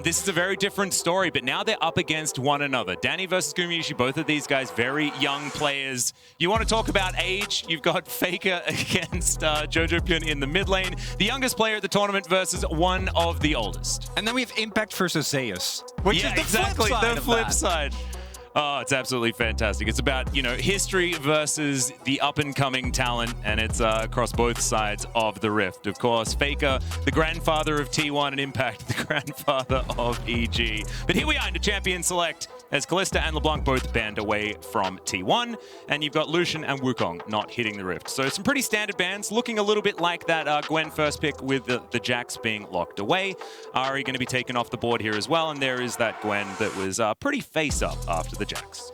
This is a very different story, but now they're up against one another. Danny versus Gumayusi, both of these guys, very young players. You want to talk about age? You've got Faker against Jojo Pyun in the mid lane, the youngest player at the tournament versus one of the oldest. And then we have Impact versus Zeus, which is the flip side. Oh, it's absolutely fantastic. It's about, you know, history versus the up-and-coming talent, and it's across both sides of the rift. Of course, Faker, the grandfather of T1, and Impact, the grandfather of EG. But here we are in the Champion Select, as Kalista and LeBlanc both banned away from T1, and you've got Lucian and Wukong not hitting the rift. So some pretty standard bans, looking a little bit like that Gwen first pick with the Jax being locked away. Ahri going to be taken off the board here as well, and there is that Gwen that was pretty face-up after the Jax.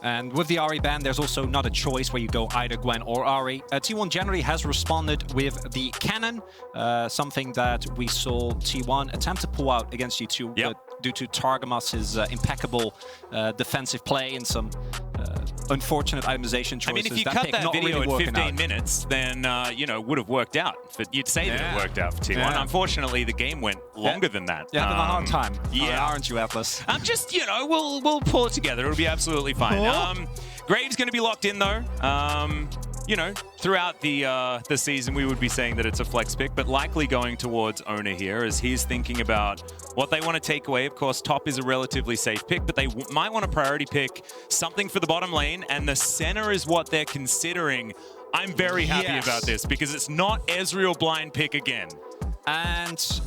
And with the Ahri ban, there's also not a choice where you go either Gwen or Ahri. T1 generally has responded with the cannon, something that we saw T1 attempt to pull out against G2, but due to Targamas' impeccable defensive play and some unfortunate itemization choices. I mean, if you cut that video in 15 minutes, then, you know, would have worked out. You'd say that it worked out for T1. Unfortunately, the game went longer than that. Yeah, a hard time. Yeah. Aren't you, Atlas? I'm just, you know, we'll pull it together. It'll be absolutely fine. Graves going to be locked in, though. You know, throughout the season, we would be saying that it's a flex pick, but likely going towards Owner here as he's thinking about what they want to take away. Of course, top is a relatively safe pick, but they might want to priority pick something for the bottom lane, and the center is what they're considering. I'm very happy about this because it's not Ezreal blind pick again. And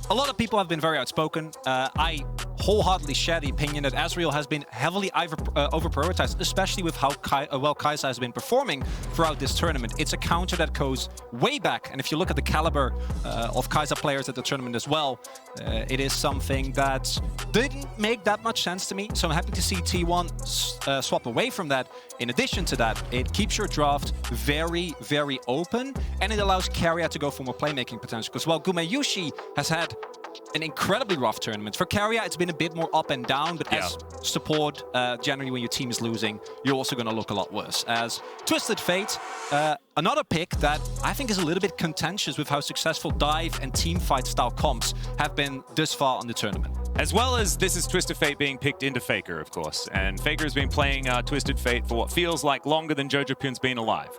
a lot of people have been very outspoken. I wholeheartedly share the opinion that Ezreal has been heavily over-prioritized, especially with how well Kai'Sa has been performing throughout this tournament. It's a counter that goes way back, and if you look at the caliber of Kai'Sa players at the tournament as well, it is something that didn't make that much sense to me, so I'm happy to see T1 swap away from that. In addition to that, it keeps your draft very, very open, and it allows Keria to go for more playmaking potential, because while Gumayusi has had an incredibly rough tournament. For Keria, it's been a bit more up and down, but as support, generally when your team is losing, you're also going to look a lot worse. As Twisted Fate, another pick that I think is a little bit contentious with how successful dive and teamfight style comps have been this far on the tournament. As well as this is Twisted Fate being picked into Faker, of course. And Faker has been playing Twisted Fate for what feels like longer than Jojo Pyun's been alive.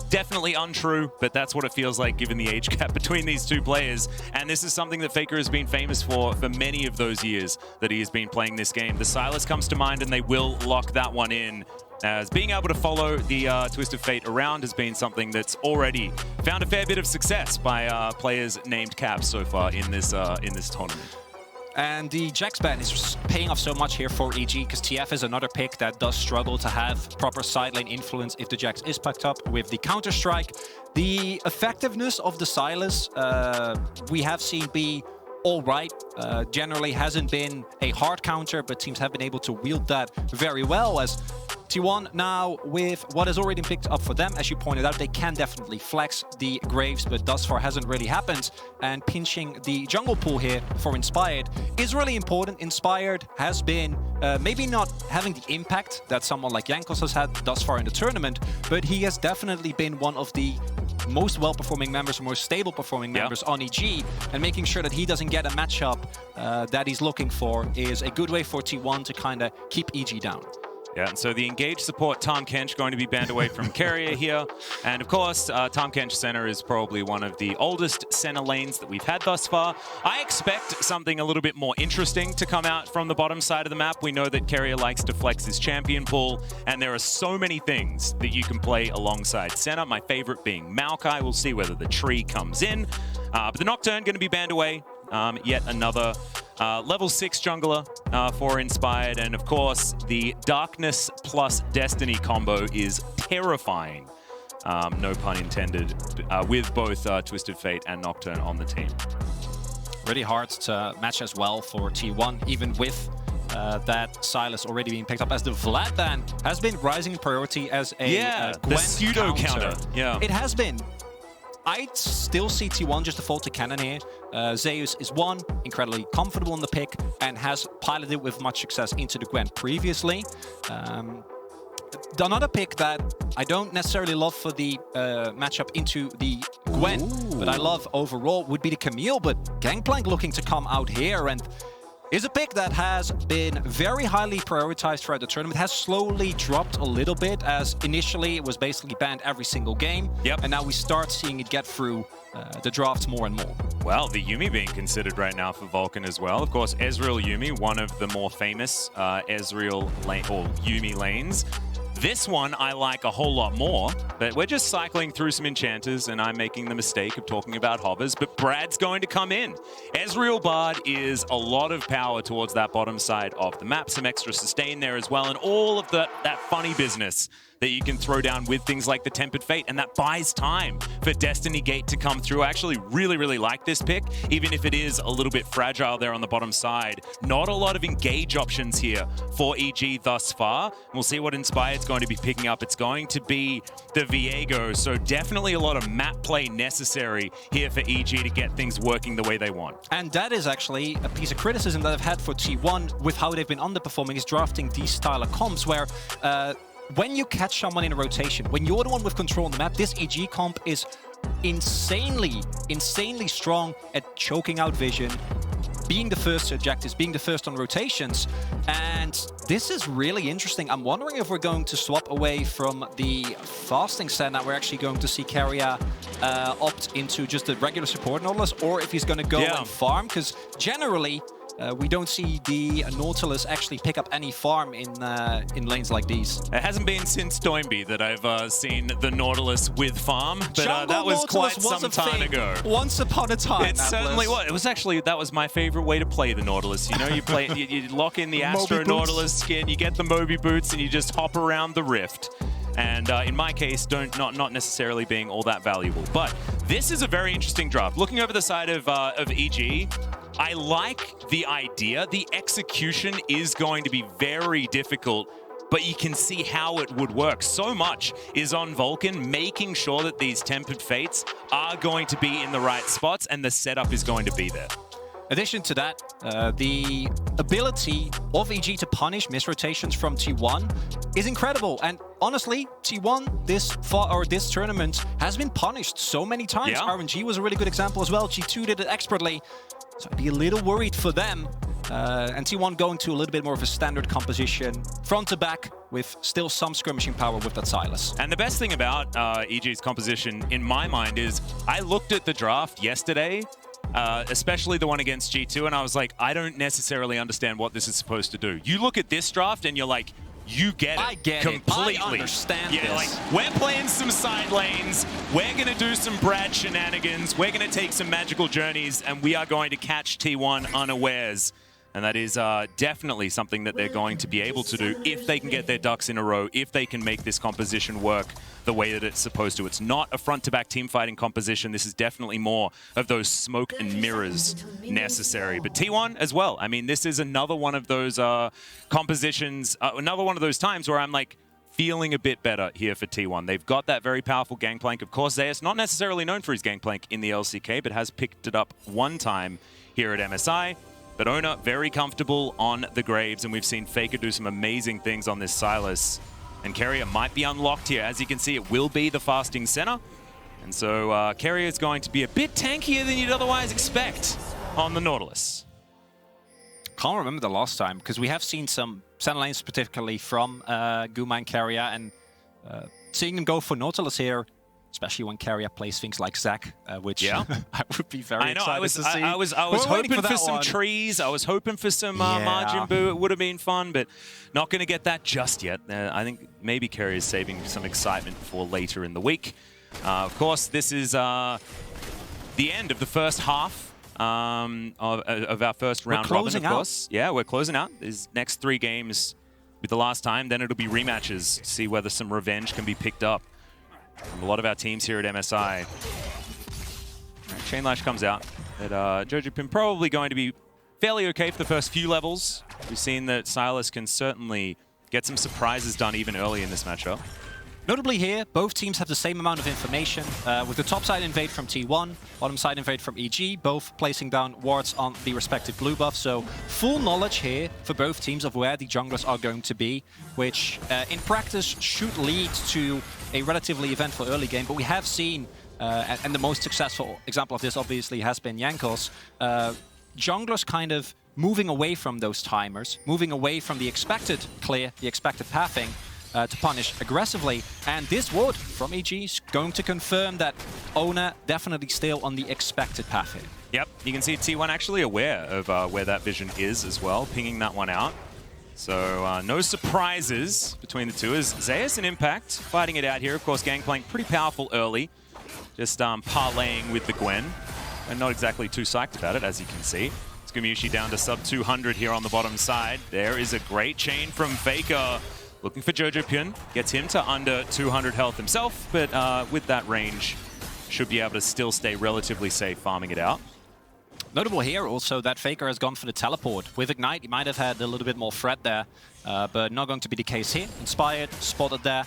Definitely untrue, but that's what it feels like given the age gap between these two players. And this is something that Faker has been famous for many of those years that he has been playing this game. The Sylas comes to mind, and they will lock that one in. As being able to follow the Twisted Fate around has been something that's already found a fair bit of success by players named Caps so far in this tournament. And the Jax ban is paying off so much here for EG, because TF is another pick that does struggle to have proper side lane influence if the Jax is packed up with the Counter-Strike. The effectiveness of the Sylas we have seen be all right. Generally hasn't been a hard counter, but teams have been able to wield that very well. As T1 now, with what has already been picked up for them, as you pointed out, they can definitely flex the Graves, but thus far hasn't really happened. And pinching the jungle pool here for Inspired is really important. Inspired has been maybe not having the impact that someone like Jankos has had thus far in the tournament, but he has definitely been one of the most well-performing members, or most stable performing members on EG, and making sure that he doesn't get a matchup that he's looking for is a good way for T1 to kind of keep EG down. Yeah, and so the engaged support, Tahm Kench, going to be banned away from Keria here. And of course, Tahm Kench center is probably one of the oldest center lanes that we've had thus far. I expect something a little bit more interesting to come out from the bottom side of the map. We know that Keria likes to flex his champion pool, and there are so many things that you can play alongside center. My favorite being Maokai. We'll see whether the tree comes in. But the Nocturne going to be banned away. Yet another level 6 jungler for Inspired. And of course, the Darkness plus Destiny combo is terrifying. No pun intended, with both Twisted Fate and Nocturne on the team. Really hard to match as well for T1, even with that Sylas already being picked up, as the Vlad ban has been rising in priority as a Gwen the pseudo counter. Yeah, it has been. I'd still see T1 just default to cannon here. Zeus is one, incredibly comfortable in the pick, and has piloted with much success into the Gwen previously. another pick that I don't necessarily love for the matchup into the Gwen, but I love overall would be the Camille, but Gangplank looking to come out here and is a pick that has been very highly prioritized throughout the tournament, has slowly dropped a little bit as initially it was basically banned every single game, and now we start seeing it get through the drafts more and more. Well, the Yuumi being considered right now for Vulcan as well. Of course, Ezreal Yuumi, one of the more famous Ezreal lane or Yuumi lanes. This one I like a whole lot more, but we're just cycling through some enchanters and I'm making the mistake of talking about hovers, but Brad's going to come in. Ezreal Bard is a lot of power towards that bottom side of the map, some extra sustain there as well, and all of that funny business that you can throw down with things like the Tempered Fate, and that buys time for Destiny Gate to come through. I actually really like this pick, even if it is a little bit fragile there on the bottom side. Not a lot of engage options here for EG thus far. We'll see what Inspired's going to be picking up. It's going to be the Viego, so definitely a lot of map play necessary here for EG to get things working the way they want. And that is actually a piece of criticism that I've had for T1 with how they've been underperforming, is drafting these style of comps where when you catch someone in a rotation, when you're the one with control on the map, this EG comp is insanely strong at choking out vision, being the first to objectives, being the first on rotations, and this is really interesting. I'm wondering if we're going to swap away from the fasting stand, that we're actually going to see Keria opt into just the regular support Nautilus, or if he's going to go and farm, because generally we don't see the Nautilus actually pick up any farm in lanes like these. It hasn't been since Doinby that I've seen the Nautilus with farm, but that was quite some time ago. Once upon a time. It certainly was. It was actually, that was my favorite way to play the Nautilus. You know, you play, you lock in the Astro Nautilus skin, you get the Moby boots, and you just hop around the rift. And in my case, not necessarily being all that valuable. But this is a very interesting draft. Looking over the side of EG, I like the idea. The execution is going to be very difficult, but you can see how it would work. So much is on Vulcan, making sure that these Tempered Fates are going to be in the right spots, and the setup is going to be there. Addition to that, the ability of EG to punish misrotations from T1 is incredible. And honestly, T1 this tournament has been punished so many times. RNG was a really good example as well. G2 did it expertly. So I'd be a little worried for them. And T1 going to a little bit more of a standard composition, front to back, with still some skirmishing power with that Sylas. And the best thing about EG's composition, in my mind, is I looked at the draft yesterday, especially the one against G2, and I was like, I don't necessarily understand what this is supposed to do. You look at this draft and you're like, you get it. I get completely. it. I understand this. Like, we're playing some side lanes. We're going to do some Brad shenanigans. We're going to take some magical journeys, and we are going to catch T1 unawares. And that is definitely something that they're going to be able to do if they can get their ducks in a row, if they can make this composition work the way that it's supposed to. It's not a front-to-back team-fighting composition. This is definitely more of those smoke and mirrors necessary. But T1 as well. I mean, this is another one of those compositions, another one of those times where I'm like, feeling a bit better here for T1. They've got that very powerful Gangplank. Of course, Zeus, not necessarily known for his Gangplank in the LCK, but has picked it up one time here at MSI. But Ona, very comfortable on the Graves, and we've seen Faker do some amazing things on this Sylas. And Keria might be unlocked here. As you can see, it will be the fasting center. And so Keria is going to be a bit tankier than you'd otherwise expect on the Nautilus. Can't remember the last time, because we have seen some center lanes, particularly from Guma and Keria, and seeing them go for Nautilus here, especially when Keria plays things like Zac, which I would be very excited to see. I was hoping for some trees. I was hoping for some Majin Buu. It would have been fun, but not going to get that just yet. I think maybe Keria is saving some excitement for later in the week. Of course, this is the end of the first half of our first round robin, of course. Yeah, we're closing out. These next 3 games be the last time. Then it'll be rematches to see whether some revenge can be picked up from a lot of our teams here at MSI. Chain Lash comes out. But Jojopin probably going to be fairly okay for the first few levels. We've seen that Sylas can certainly get some surprises done even early in this matchup. Notably here, both teams have the same amount of information, with the top side invade from T1, bottom side invade from EG, both placing down wards on the respective blue buff. So full knowledge here for both teams of where the junglers are going to be, which in practice should lead to a relatively eventful early game. But we have seen, and the most successful example of this obviously has been Jankos, junglers kind of moving away from those timers, moving away from the expected clear, the expected pathing, to punish aggressively. And this ward from EG is going to confirm that Ona definitely still on the expected path here. Yep, you can see T1 actually aware of where that vision is as well, pinging that one out. So no surprises between the two as Zeus and Impact fighting it out here. Of course, Gangplank pretty powerful early, just parlaying with the Gwen, and not exactly too psyched about it, as you can see. Skamushi down to sub 200 here on the bottom side. There is a great chain from Faker. Looking for Jojo Pyun, gets him to under 200 health himself, but with that range, should be able to still stay relatively safe farming it out. Notable here also that Faker has gone for the teleport. With Ignite, he might have had a little bit more threat there, but not going to be the case here. Inspired, spotted there,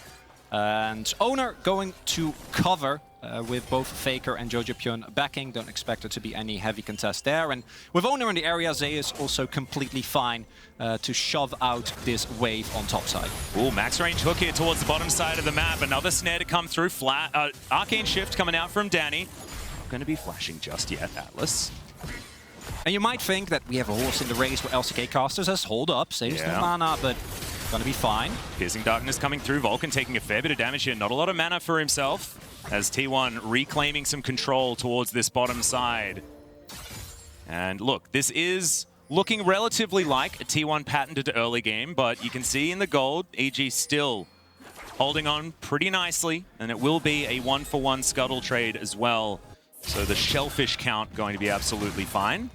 and Owner going to cover with both Faker and Jojo Pyun backing. Don't expect there to be any heavy contest there. And with Owner in the area, Zay is also completely fine to shove out this wave on top side. Ooh, max range hook here towards the bottom side of the map. Another snare to come through. Flat, Arcane Shift coming out from Danny. Not going to be flashing just yet, Atlas. And you might think that we have a horse in the race where LCK casters has hold up, saves no mana, but gonna be fine. Piercing Darkness coming through. Vulcan taking a fair bit of damage here. Not a lot of mana for himself, as T1 reclaiming some control towards this bottom side. And look, this is looking relatively like a T1 patented early game, but you can see in the gold, EG still holding on pretty nicely, and it will be a 1-for-1 scuttle trade as well. So the shellfish count going to be absolutely fine.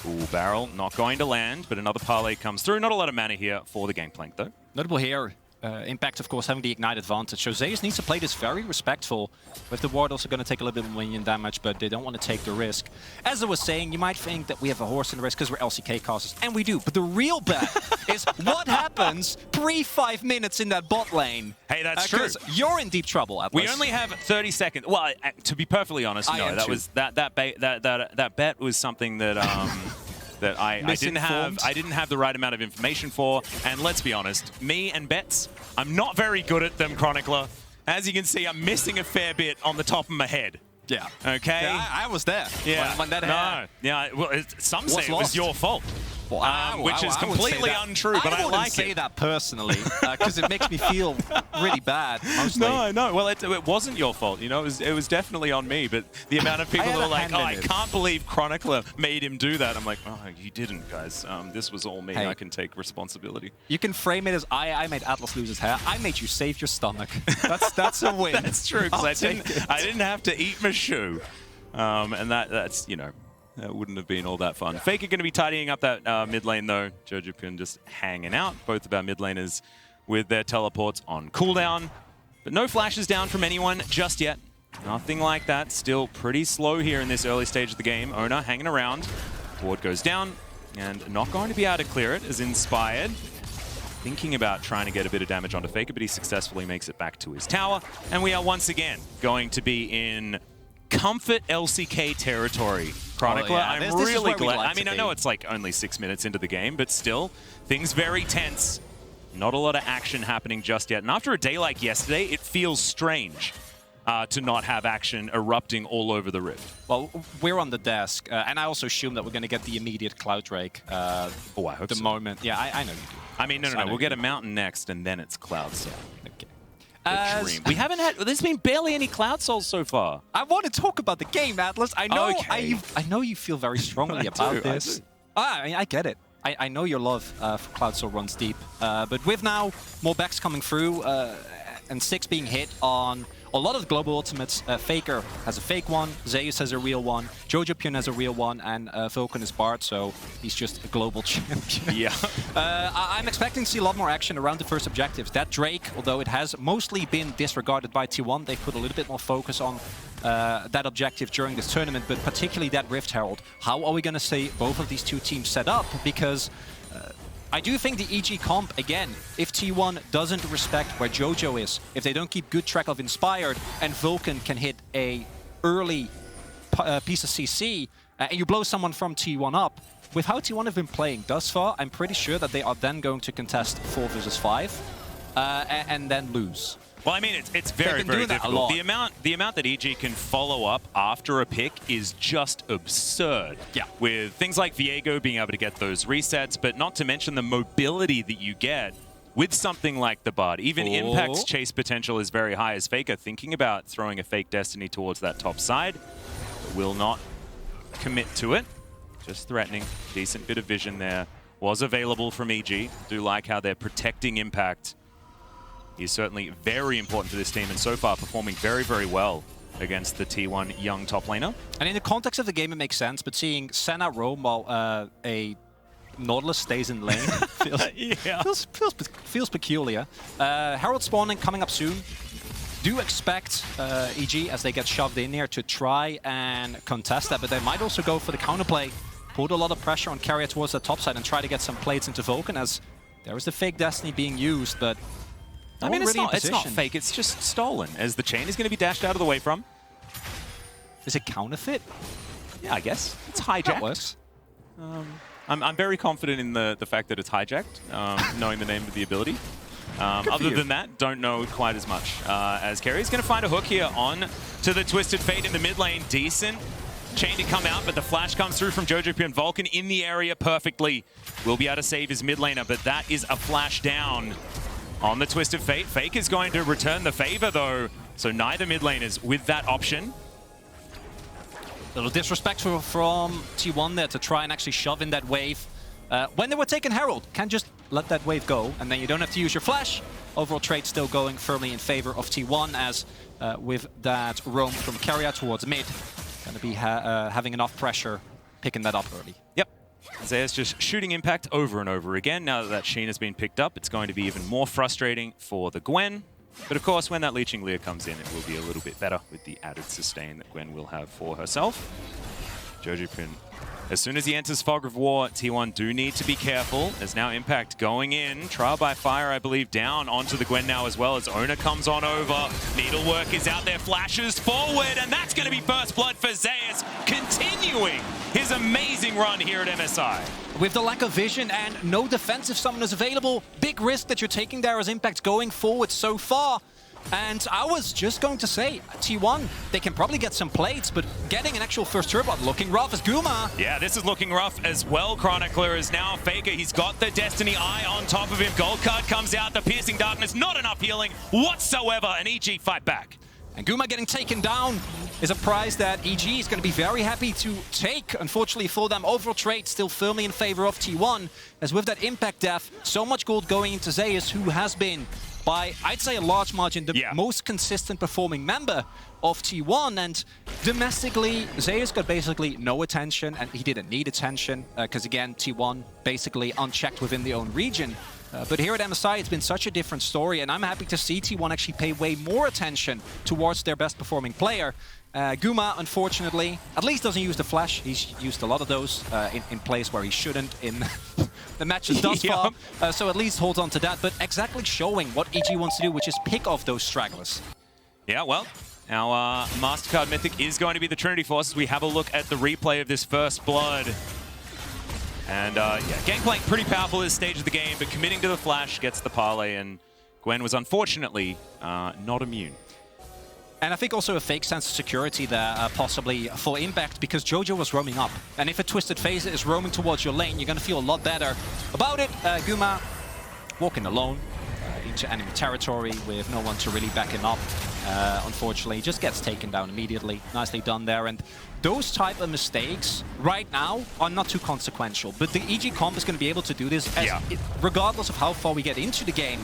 Ooh, barrel not going to land, but another parlay comes through. Not a lot of mana here for the Gangplank, though. Notable here, Impact, of course, having the Ignite advantage. So Zeus needs to play this very respectful, with the ward also going to take a little bit more minion damage, but they don't want to take the risk. As I was saying, you might think that we have a horse in the race because we're LCK casters, and we do, but the real bet is what happens pre-5 minutes in that bot lane. Hey, that's true. You're in deep trouble, Atlas. We only have 30 seconds. Well, to be perfectly honest, no, that bet was something that that I didn't have the right amount of information for. And let's be honest, me and bets, I'm not very good at them, Chronicler. As you can see, I'm missing a fair bit on the top of my head. Yeah. Okay. Yeah, I was there. Yeah. When that happened. Yeah. Well, some say it was your fault. Well, which is completely untrue, but I like it. I wouldn't say that personally, because it makes me feel really bad, mostly. No. Well, it wasn't your fault. You know, it was definitely on me. But the amount of people who are like, "Oh, I can't believe Chronicler made him do that." I'm like, "Oh, you didn't, guys. This was all me. Hey, I can take responsibility." You can frame it as I made Atlas lose his hair. I made you save your stomach. That's a win. That's true. Because I didn't have to eat my shoe, and that's you know. That wouldn't have been all that fun. Faker going to be tidying up that mid lane, though. Jojo Pyun just hanging out. Both of our mid laners with their teleports on cooldown. But no flashes down from anyone just yet. Nothing like that. Still pretty slow here in this early stage of the game. Ona hanging around. Ward goes down. And not going to be able to clear it as Inspired. Thinking about trying to get a bit of damage onto Faker, but he successfully makes it back to his tower. And we are once again going to be in comfort LCK territory. Chronicler, I'm really glad. I mean, I know it's like only 6 minutes into the game, but still, things very tense. Not a lot of action happening just yet. And after a day like yesterday, it feels strange to not have action erupting all over the Rift. Well, we're on the desk, and I also assume that we're going to get the immediate Cloud Drake I hope the so. moment. Yeah, I know you do. I mean, no. We'll get a Mountain next, and then it's Cloud Soul. Okay. Dream. We haven't had. There's been barely any Cloud Souls so far. I want to talk about the game, Atlas. I know. Okay. I know you feel very strongly about this. I mean, I get it. I know your love for Cloud Soul runs deep. But with now more backs coming through and 6 being hit on a lot of global ultimates, Faker has a fake one, Zeus has a real one, Jojo Pyun has a real one, and Vulcan is Bard, so he's just a global champion. Yeah. I'm expecting to see a lot more action around the first objectives. That Drake, although it has mostly been disregarded by T1, they put a little bit more focus on that objective during this tournament, but particularly that Rift Herald. How are we going to see both of these two teams set up? Because I do think the EG comp, again, if T1 doesn't respect where Jojo is, if they don't keep good track of Inspired, and Vulcan can hit a early piece of CC, and you blow someone from T1 up, with how T1 have been playing thus far, I'm pretty sure that they are then going to contest 4 versus 5, and then lose. Well, I mean, it's very, very difficult. The amount that EG can follow up after a pick is just absurd. Yeah. With things like Viego being able to get those resets, but not to mention the mobility that you get with something like the Bard. Even Impact's chase potential is very high as Faker thinking about throwing a fake Destiny towards that top side. But will not commit to it. Just threatening. Decent bit of vision there. Was available from EG. Do like how they're protecting Impact. He's certainly very important for this team and so far performing very, very well against the T1 young top laner. And in the context of the game, it makes sense, but seeing Senna roam while a Nautilus stays in lane feels peculiar. Herald spawning coming up soon. Do expect EG, as they get shoved in here, to try and contest that, but they might also go for the counterplay, put a lot of pressure on Carrier towards the top side and try to get some plates into Vulcan, as there is the fake Destiny being used, but I mean, it's not fake, it's just stolen, as the chain is going to be dashed out of the way from. Is it counterfeit? Yeah, I guess. It's hijacked. That works. I'm very confident in the fact that it's hijacked, knowing the name of the ability. Other than that, don't know quite as much. As Kerry's going to find a hook here on to the Twisted Fate in the mid lane. Decent chain to come out, but the flash comes through from Jojo and Vulcan in the area perfectly. Will be able to save his mid laner, but that is a flash down on the Twisted Fate. Fake is going to return the favor, though, so neither mid laners with that option. A little disrespectful from T1 there to try and actually shove in that wave. When they were taking Herald, can just let that wave go, and then you don't have to use your flash. Overall trade still going firmly in favor of T1, as with that roam from Carrier towards mid, going to be having enough pressure, picking that up early. Yep. Zaya's just shooting Impact over and over again. Now that Sheen has been picked up, it's going to be even more frustrating for the Gwen. But of course, when that Leeching Leer comes in, it will be a little bit better with the added sustain that Gwen will have for herself. Jojo Pin, as soon as he enters Fog of War, T1 do need to be careful. There's now Impact going in. Trial by Fire, I believe, down onto the Gwen now as well as Ona comes on over. Needlework is out there, flashes forward, and that's going to be first blood for Zayas, continuing his amazing run here at MSI. With the lack of vision and no defensive summoners available, big risk that you're taking there as Impact going forward so far. And I was just going to say, T1, they can probably get some plates, but getting an actual first turbo looking rough as Guma. Yeah, this is looking rough as well. Chronicler is now Faker. He's got the Destiny Eye on top of him. Gold card comes out, the Piercing Darkness, not enough healing whatsoever, and EG fight back. And Guma getting taken down is a prize that EG is going to be very happy to take. Unfortunately for them, overall trade still firmly in favor of T1, as with that Impact death, so much gold going into Zayas, who has been, by, I'd say, a large margin, the most consistent performing member of T1. And domestically, Zayas got basically no attention, and he didn't need attention, because again, T1 basically unchecked within their own region. But here at MSI, it's been such a different story, and I'm happy to see T1 actually pay way more attention towards their best performing player. Guma, unfortunately, at least doesn't use the flash. He's used a lot of those in plays where he shouldn't in the matches thus far. So at least holds on to that, but exactly showing what EG wants to do, which is pick off those stragglers. Yeah, well, our MasterCard Mythic is going to be the Trinity Force as we have a look at the replay of this first blood. And yeah, Gangplank pretty powerful at this stage of the game, but committing to the flash gets the parlay, and Gwen was unfortunately not immune. And I think also a fake sense of security there, possibly for Impact, because Jojo was roaming up. And if a Twisted Phase is roaming towards your lane, you're going to feel a lot better about it. Guma walking alone into enemy territory with no one to really back him up. Unfortunately, just gets taken down immediately. Nicely done there. And those type of mistakes right now are not too consequential. But the EG comp is going to be able to do this regardless of how far we get into the game.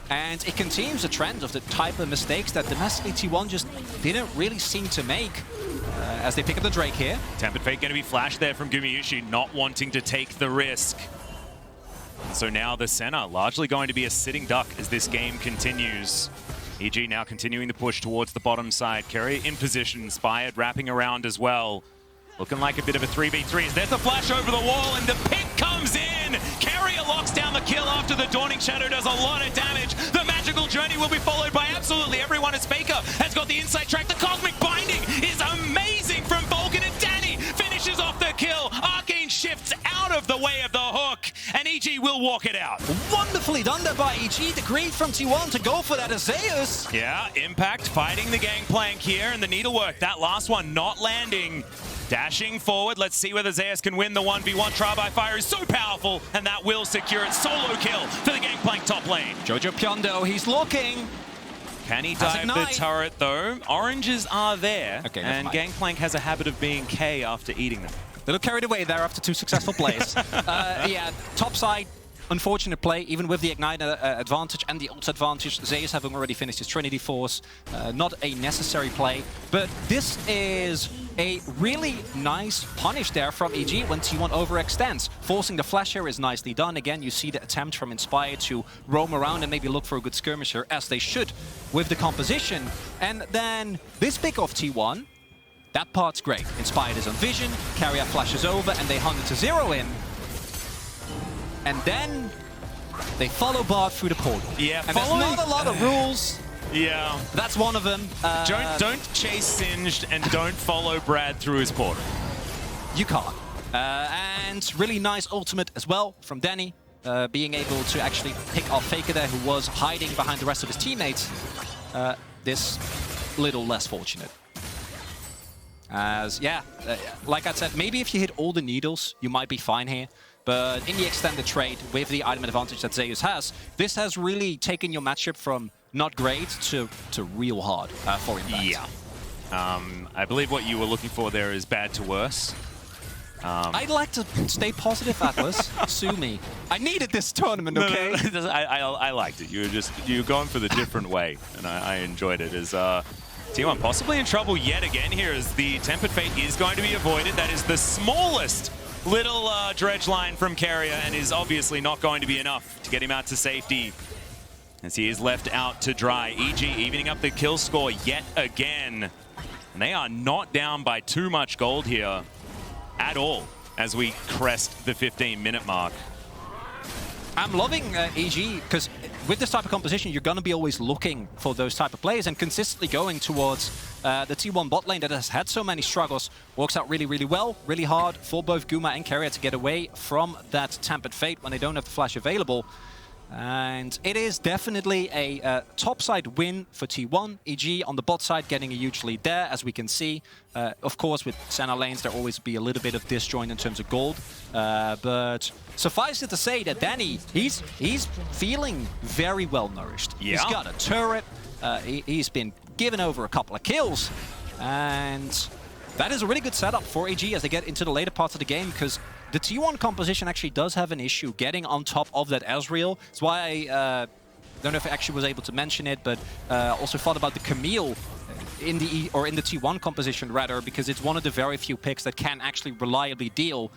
And it continues a trend of the type of mistakes that domestically T1 just didn't really seem to make as they pick up the Drake here. Tempered Fate going to be flashed there from Gumayushi, not wanting to take the risk. So now the Senna largely going to be a sitting duck as this game continues. EG now continuing the push towards the bottom side. Kerry in position, Inspired wrapping around as well. Looking like a bit of a 3v3. There's a flash over the wall and the pick comes in! Carrier locks down incoming Shadow does a lot of damage. The magical journey will be followed by absolutely everyone as Faker has got the inside track. The cosmic binding is amazing from Vulcan, and Danny finishes off the kill. Arcane shifts out of the way of the hook, and EG will walk it out. Wonderfully done there by EG. The greed from T1 to go for that Zeus. Yeah, Impact fighting the gangplank here, and the needlework, that last one not landing. Dashing forward, let's see whether Zeus can win the 1v1. Trial by Fire is so powerful, and that will secure it. Solo kill for the gangplank top lane. Jojo Pyondo, he's looking. Can he dive the turret though? Oranges are there, okay, and Gangplank has a habit of being K after eating them. A little carried away there after 2 successful plays. Yeah, top side, unfortunate play, even with the Ignite advantage and the ult advantage. Zeus having already finished his Trinity Force. Not a necessary play, but this is a really nice punish there from EG when T1 overextends. Forcing the flash here is nicely done. Again, you see the attempt from Inspired to roam around and maybe look for a good skirmisher, as they should with the composition. And then this pick off T1, that part's great. Inspired is on vision, Carrier flashes over, and they hunt it to 0 in. And then they follow Bard through the portal. Yeah, and there's not a lot of rules. Yeah. That's one of them. Don't chase Singed and don't follow Brad through his portal. You can't. And really nice ultimate as well from Danny, being able to actually pick off Faker there, who was hiding behind the rest of his teammates. This little less fortunate. As, yeah, like I said, maybe if you hit all the needles, you might be fine here. But in the extended trade, with the item advantage that Zeus has, this has really taken your matchup from not great to real hard for Impact. Yeah. I believe what you were looking for there is bad to worse. I'd like to stay positive, Atlas. Sue me. I needed this tournament, okay? No. I liked it. You were going for the different way, and I enjoyed it. As T1 possibly in trouble yet again here, as the Tempered Fate is going to be avoided. That is the smallest little dredge line from Carrier, and is obviously not going to be enough to get him out to safety, as he is left out to dry. EG evening up the kill score yet again, and they are not down by too much gold here at all as we crest the 15-minute mark. I'm loving EG, because with this type of composition, you're going to be always looking for those type of plays, and consistently going towards the T1 bot lane that has had so many struggles works out really, really well. Really hard for both Guma and Carrier to get away from that Tempered Fate when they don't have the flash available. And it is definitely a top side win for T1. EG on the bot side getting a huge lead there, as we can see. Of course, with Senna lanes, there always be a little bit of disjoint in terms of gold. But suffice it to say that Danny, he's feeling very well nourished. Yeah. He's got a turret. He's been given over a couple of kills. And that is a really good setup for EG as they get into the later parts of the game, because the T1 composition actually does have an issue getting on top of that Ezreal. That's why I don't know if I actually was able to mention it, but also thought about the Camille in the T1 composition rather, because it's one of the very few picks that can actually reliably deal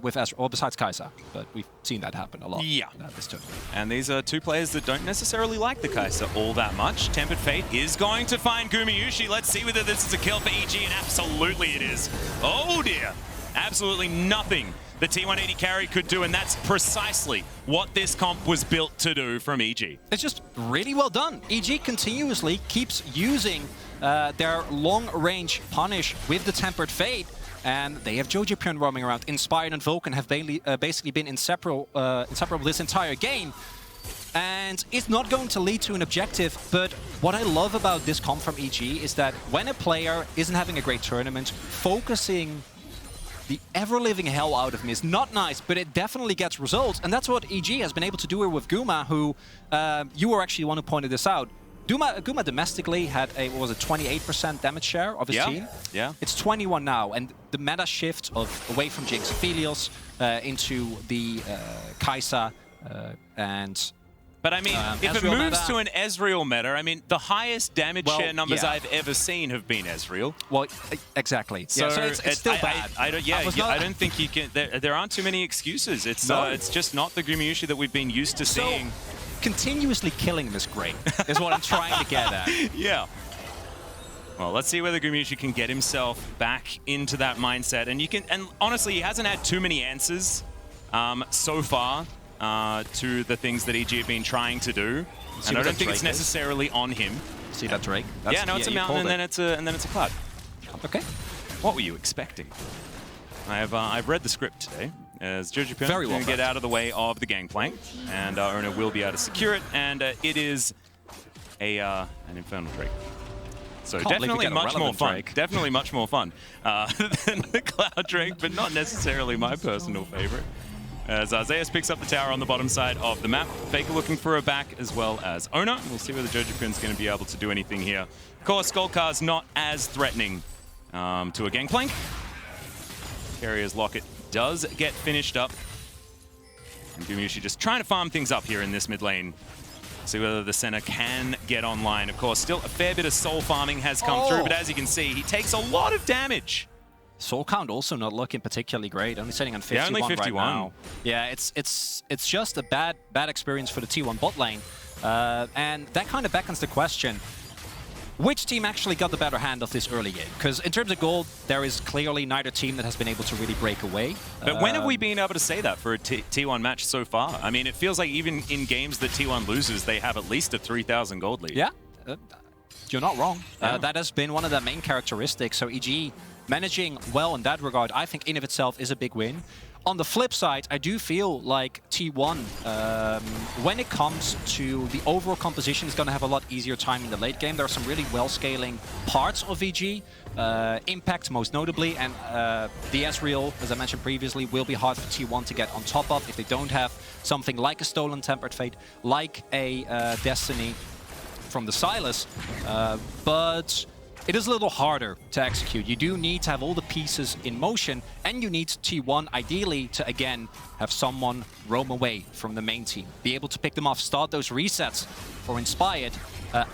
with Ezreal, or besides Kai'Sa. But we've seen that happen a lot. Yeah. This tournament. And these are two players that don't necessarily like the Kai'Sa all that much. Tempered Fate is going to find Gumayushi. Let's see whether this is a kill for EG, and absolutely it is. Oh dear. Absolutely nothing the T180 carry could do, and that's precisely what this comp was built to do from EG. It's just really well done. EG continuously keeps using their long-range punish with the Tempered Fate, and they have Jojo Pyon roaming around. Inspired and Vulcan have basically been inseparable this entire game, and it's not going to lead to an objective. But what I love about this comp from EG is that when a player isn't having a great tournament, focusing the ever-living hell out of me is not nice, but it definitely gets results. And that's what EG has been able to do here with Guma, who you were actually the one who pointed this out. Guma domestically had a, what was it, 28% damage share of his team? Yeah. It's 21 now, and the meta shift away from Jinx Aphelios into the Kai'Sa and... But I mean, if it moves to an Ezreal meta, I mean, the highest damage share numbers I've ever seen have been Ezreal. Well, exactly. So, yeah, so it's still bad. I don't think you can. There aren't too many excuses. It's just not the Gumayushi that we've been used to seeing. Continuously killing him is great, is what I'm trying to get at. Yeah. Well, let's see whether Gumayushi can get himself back into that mindset. And honestly, he hasn't had too many answers so far. to the things that EG have been trying to do. And I don't think it's necessarily on him. See that Drake? That's, yeah, no, it's a mountain and then it's a cloud. Okay. What were you expecting? I've read the script today. As Jojo Pun Very well can get out of the way of the gangplank, and Owner will be able to secure it, and it is an Infernal Drake. So definitely much more fun. Drake. Definitely much more fun than the Cloud Drake, but not necessarily my personal favorite. As Zeus picks up the tower on the bottom side of the map. Faker looking for a back as well as Owner. We'll see whether Jojo Pun's going to be able to do anything here. Of course, Skullcar's not as threatening to a gangplank. Carrier's Locket does get finished up. And Gumushi just trying to farm things up here in this mid lane. See whether the center can get online. Of course, still a fair bit of soul farming has come through, but as you can see, he takes a lot of damage. Soul count also not looking particularly great. Only sitting on 51, only 51 right now. Yeah, it's just a bad experience for the T1 bot lane, and that kind of beckons the question: which team actually got the better hand of this early game? Because in terms of gold, there is clearly neither team that has been able to really break away. But when have we been able to say that for a T1 match so far? I mean, it feels like even in games that T1 loses, they have at least a 3,000 gold lead. Yeah, you're not wrong. Yeah. That has been one of the main characteristics. So EG managing well in that regard, I think in of itself is a big win. On the flip side, I do feel like T1, when it comes to the overall composition, is going to have a lot easier time in the late game. There are some really well-scaling parts of VG, Impact most notably, and the Ezreal, as I mentioned previously, will be hard for T1 to get on top of if they don't have something like a Stolen Tempered Fate, like a Destiny from the Sylas, but it is a little harder to execute. You do need to have all the pieces in motion, and you need T1 ideally to, again, have someone roam away from the main team. Be able to pick them off, start those resets for Inspired.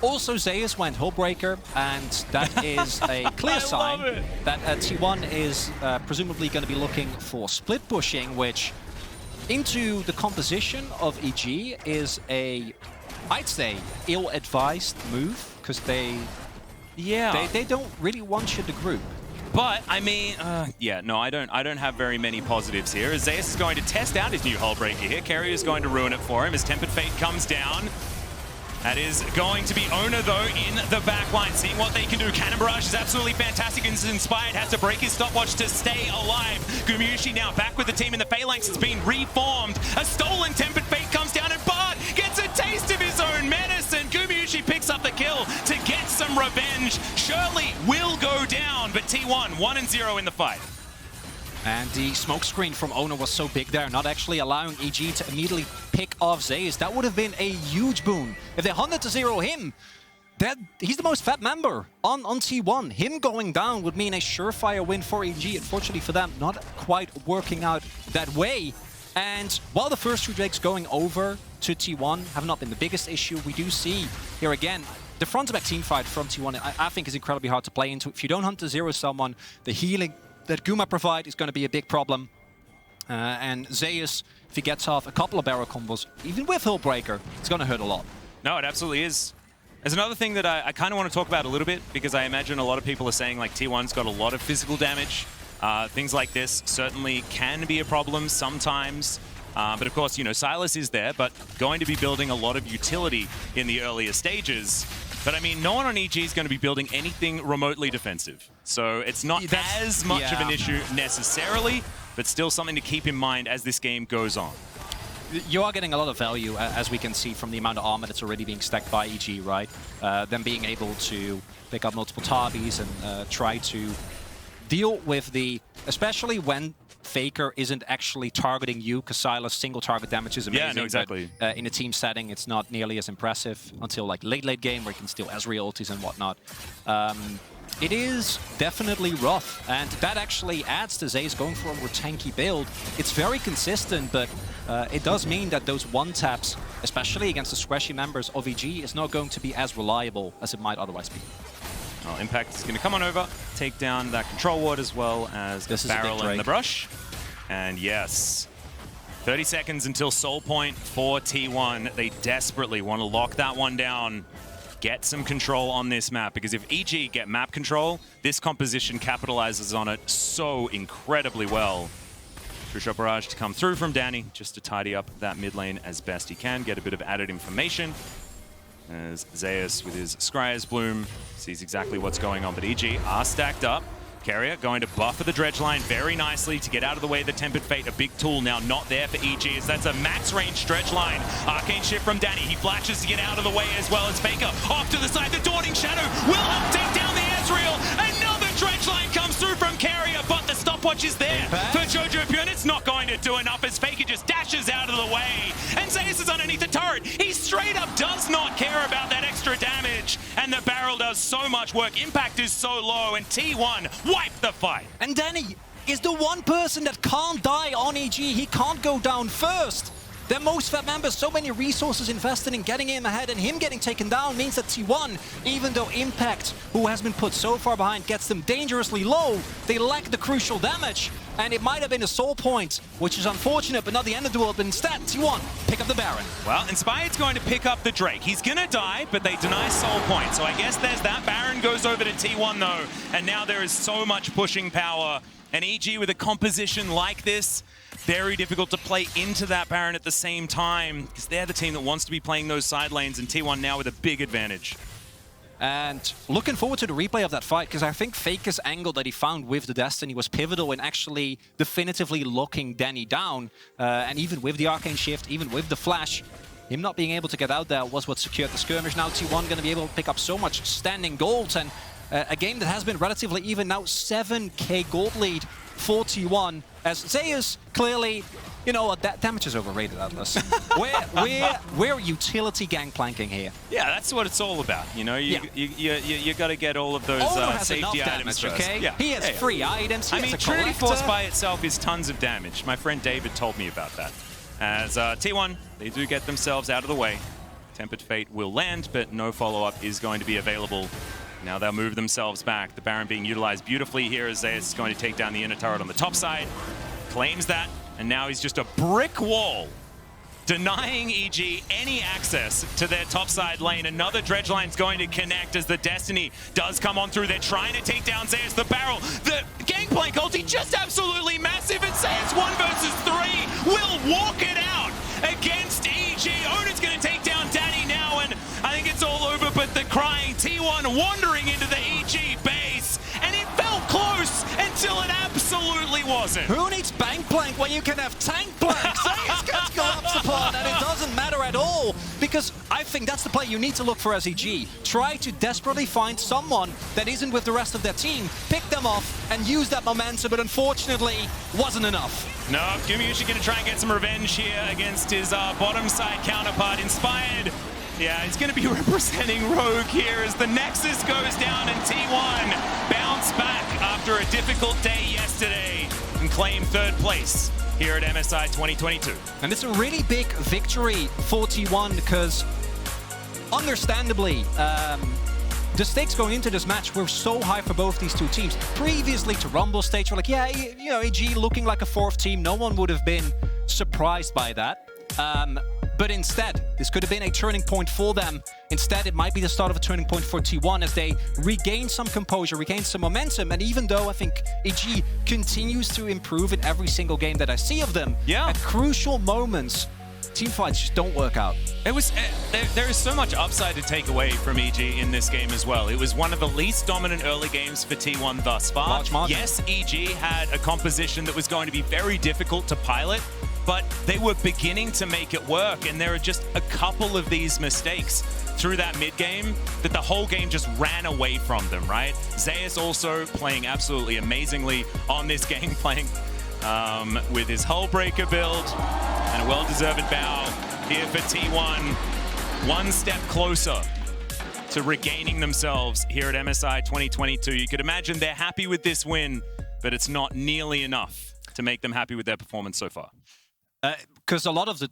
Also, Zeus went Hullbreaker, and that is a clear sign that T1 is presumably going to be looking for split pushing, which into the composition of EG is a, I'd say, ill-advised move, because they don't really want you to group. But I mean, yeah, no, I don't have very many positives here. As Zeus is going to test out his new Hullbreaker here. Carrier is going to ruin it for him as Tempered Fate comes down. That is going to be Owner, though, in the back line, seeing what they can do. Cannon Barrage is absolutely fantastic, and Inspired has to break his stopwatch to stay alive. Gumushi now back with the team in the Phalanx has been reformed. A stolen Tempered Fate comes down, and Bard gets a taste of his own medicine. Gumushi picks up the kill to get some revenge. Shirley will go down, but T1 1-0 in the fight. And the smokescreen from Owner was so big there, not actually allowing EG to immediately pick off Zeus. That would have been a huge boon. If they hunted to zero him, he's the most fat member on T1. Him going down would mean a surefire win for EG. Unfortunately for them, not quite working out that way. And while the first two Drakes going over to T1 have not been the biggest issue, we do see here again, the front-to-back teamfight from T1, I think is incredibly hard to play into. If you don't hunt to zero someone, the healing that Guma provide is going to be a big problem. And Zeus, if he gets off a couple of barrel combos, even with Hullbreaker, it's going to hurt a lot. No, it absolutely is. There's another thing that I kind of want to talk about a little bit, because I imagine a lot of people are saying like T1's got a lot of physical damage. Things like this certainly can be a problem sometimes. But of course, you know, Sylas is there, but going to be building a lot of utility in the earlier stages. But I mean, no one on EG is going to be building anything remotely defensive. So it's not as much of an issue necessarily, but still something to keep in mind as this game goes on. You are getting a lot of value, as we can see from the amount of armor that's already being stacked by EG, right? Them being able to pick up multiple Tabis and try to deal with the, especially when Faker isn't actually targeting you, because Sylas single target damage is amazing. Yeah, no, exactly. But, in a team setting, it's not nearly as impressive until like late game where you can steal Ezreal ultis and whatnot. It is definitely rough, and that actually adds to Zeus going for a more tanky build. It's very consistent, but it does mean that those one-taps, especially against the squashy members of EG, is not going to be as reliable as it might otherwise be. Well, Impact is going to come on over, take down that control ward as well as the barrel and the brush. And yes, 30 seconds until soul point for T1. They desperately want to lock that one down, get some control on this map, because if EG get map control, this composition capitalizes on it so incredibly well. True-shot barrage to come through from Danny, just to tidy up that mid lane as best he can, get a bit of added information. As Zeus with his Scryer's Bloom sees exactly what's going on, but EG are stacked up. Carrier going to buffer the dredge line very nicely to get out of the way of the Tempered Fate. A big tool now not there for EG, as that's a max range dredge line. Arcane Shift from Danny. He flashes to get out of the way as well as Faker. Off to the side, the Dawning Shadow will help take down the Ezreal. Another dredge line comes through from Carrier, but the stopwatch is there for Jojo Pune. It's not going to do enough as Faker just dashes out of the way. And Zeus is underneath the turret. He straight up does not care about that extra damage. And the barrel does so much work. Impact is so low, and T1 wipe the fight. And Danny is the one person that can't die on EG. He can't go down first. Their most fat members, so many resources invested in getting him ahead, and him getting taken down means that T1, even though Impact, who has been put so far behind, gets them dangerously low, they lack the crucial damage. And it might have been a soul point, which is unfortunate, but not the end of the world. But instead, T1 pick up the Baron. Well, Inspired's going to pick up the Drake. He's going to die, but they deny soul point. So I guess there's that. Baron goes over to T1, though. And now there is so much pushing power. And EG with a composition like this, very difficult to play into that Baron at the same time, because they're the team that wants to be playing those side lanes, and T1 now with a big advantage. And looking forward to the replay of that fight, because I think Faker's angle that he found with the Destiny was pivotal in actually definitively locking Danny down. And even with the Arcane Shift, even with the Flash, him not being able to get out there was what secured the skirmish. Now T1 going to be able to pick up so much standing gold, and a game that has been relatively even now, 7k gold lead for T1, as Zeus clearly, you know what, that damage is overrated, Atlas. we're utility gangplanking here. Yeah, that's what it's all about. You know, you got to get all of those safety items first. Okay? Yeah. He has free items. He I mean, Trinity Force by itself is tons of damage. My friend David told me about that. As T1, they do get themselves out of the way. Tempered Fate will land, but no follow-up is going to be available. Now they'll move themselves back. The Baron being utilized beautifully here as Zeus is going to take down the inner turret on the top side. Claims that, and now he's just a brick wall, denying EG any access to their topside lane. Another dredge line's going to connect as the Destiny does come on through. They're trying to take down Zeus. The barrel, the gangplank ulti, just absolutely massive. And Zeus 1 versus 3 will walk it out against EG. Odin's going to take down Danny now, and I think it's all over, but the crying T1 wandering into the EG base, and it felt close until it absolutely wasn't. Who needs bank plank when you can have tank plank? Zeus gets collapsed upon, and it doesn't matter at all, because I think that's the play you need to look for as EG. Try to desperately find someone that isn't with the rest of their team, pick them off, and use that momentum, but unfortunately, wasn't enough. No, Gumayushi going to try and get some revenge here against his bottom side counterpart, Inspired. Yeah, he's going to be representing Rogue here as the Nexus goes down, and T1 bounce back after a difficult day yesterday and claim 3rd place here at MSI 2022. And it's a really big victory for T1 because, understandably, the stakes going into this match were so high for both these two teams. Previously to Rumble stage, we're like, yeah, you know, AG looking like a 4th team. No one would have been surprised by that. But instead, this could have been a turning point for them. Instead, it might be the start of a turning point for T1 as they regain some composure, regain some momentum. And even though I think EG continues to improve in every single game that I see of them, at crucial moments, team fights just don't work out. It was there is so much upside to take away from EG in this game as well. It was one of the least dominant early games for T1 thus far. Yes, EG had a composition that was going to be very difficult to pilot, but they were beginning to make it work, and there are just a couple of these mistakes through that mid-game that the whole game just ran away from them, right? Zeus also playing absolutely amazingly on this game, playing with his Hullbreaker build, and a well-deserved bow here for T1. One step closer to regaining themselves here at MSI 2022. You could imagine they're happy with this win, but it's not nearly enough to make them happy with their performance so far. Because a lot of the